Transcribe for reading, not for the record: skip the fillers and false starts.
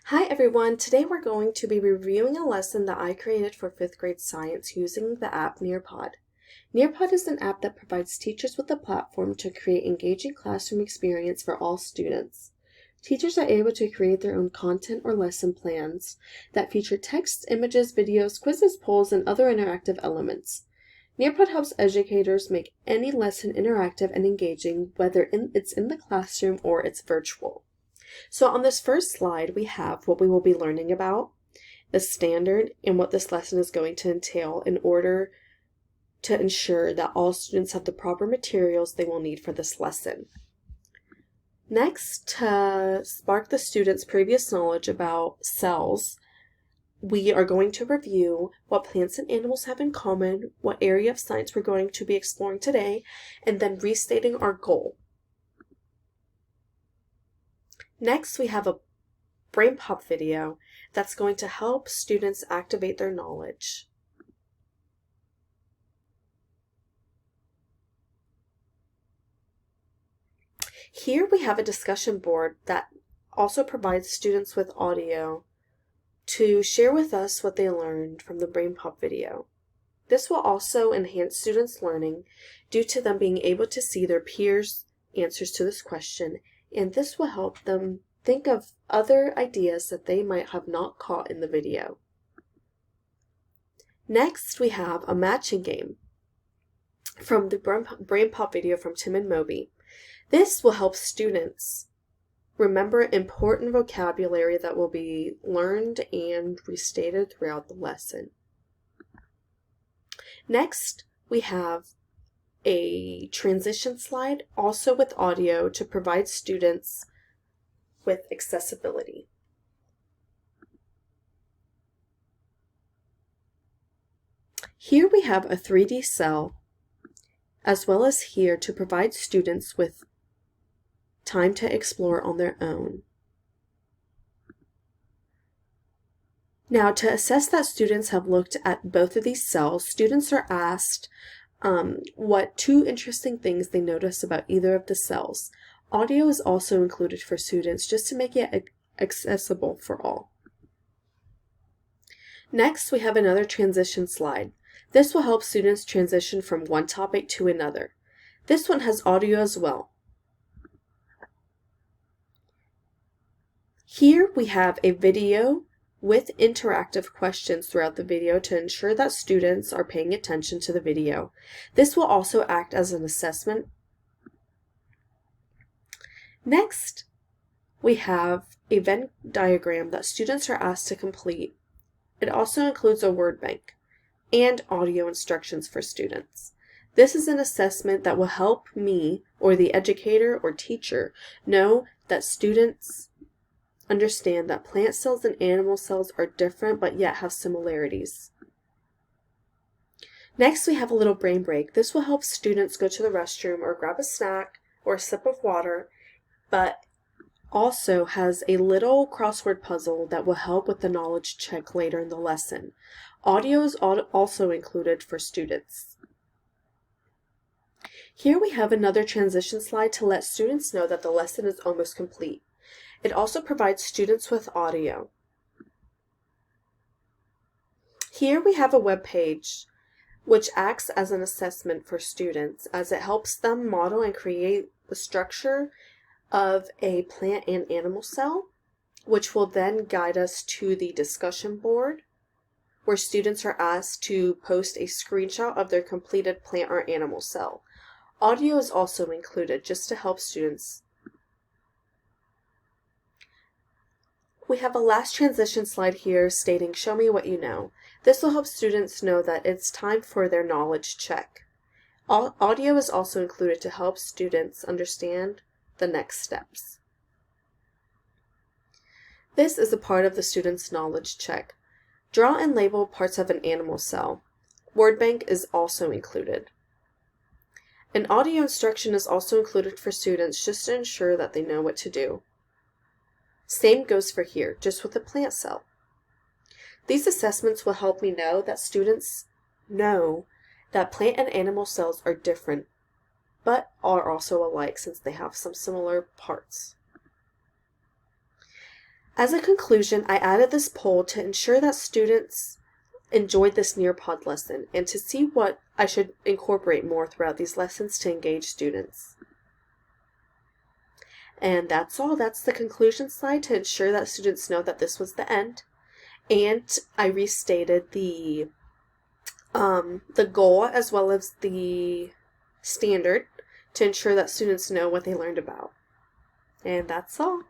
Hi everyone, today we're going to be reviewing a lesson that I created for 5th grade science using the app Nearpod. Nearpod is an app that provides teachers with a platform to create engaging classroom experience for all students. Teachers are able to create their own content or lesson plans that feature text, images, videos, quizzes, polls, and other interactive elements. Nearpod helps educators make any lesson interactive and engaging, whether it's in the classroom or it's virtual. So on this first slide, we have what we will be learning about, the standard, and what this lesson is going to entail in order to ensure that all students have the proper materials they will need for this lesson. Next, to spark the students' previous knowledge about cells, we are going to review what plants and animals have in common, what area of science we're going to be exploring today, and then restating our goal. Next, we have a Brain Pop video that's going to help students activate their knowledge. Here we have a discussion board that also provides students with audio to share with us what they learned from the Brain Pop video. This will also enhance students' learning due to them being able to see their peers' answers to this question, and this will help them think of other ideas that they might have not caught in the video. Next, we have a matching game from the Brain Pop video from Tim and Moby. This will help students remember important vocabulary that will be learned and restated throughout the lesson. Next, we have a transition slide, also with audio, to provide students with accessibility. Here we have a 3D cell, as well as here to provide students with time to explore on their own. Now, to assess that students have looked at both of these cells, students are asked what 2 interesting things they notice about either of the cells. Audio is also included for students just to make it accessible for all. Next, we have another transition slide. This will help students transition from one topic to another. This one has audio as well. Here we have a video with interactive questions throughout the video to ensure that students are paying attention to the video. This will also act as an assessment. Next, we have a Venn diagram that students are asked to complete. It also includes a word bank and audio instructions for students. This is an assessment that will help me, or the educator or teacher, know that students understand that plant cells and animal cells are different but yet have similarities. Next, we have a little brain break. This will help students go to the restroom or grab a snack or a sip of water, but also has a little crossword puzzle that will help with the knowledge check later in the lesson. Audio is also included for students. Here we have another transition slide to let students know that the lesson is almost complete. It also provides students with audio. Here we have a web page which acts as an assessment for students as it helps them model and create the structure of a plant and animal cell, which will then guide us to the discussion board where students are asked to post a screenshot of their completed plant or animal cell. Audio is also included just to help students. We have a last transition slide here stating, "Show me what you know." This will help students know that it's time for their knowledge check. Audio is also included to help students understand the next steps. This is a part of the student's knowledge check. Draw and label parts of an animal cell. Word bank is also included. An audio instruction is also included for students just to ensure that they know what to do. Same goes for here, just with a plant cell. These assessments will help me know that students know that plant and animal cells are different, but are also alike since they have some similar parts. As a conclusion, I added this poll to ensure that students enjoyed this Nearpod lesson and to see what I should incorporate more throughout these lessons to engage students. And that's all. That's the conclusion slide to ensure that students know that this was the end. And I restated the goal as well as the standard to ensure that students know what they learned about. And that's all.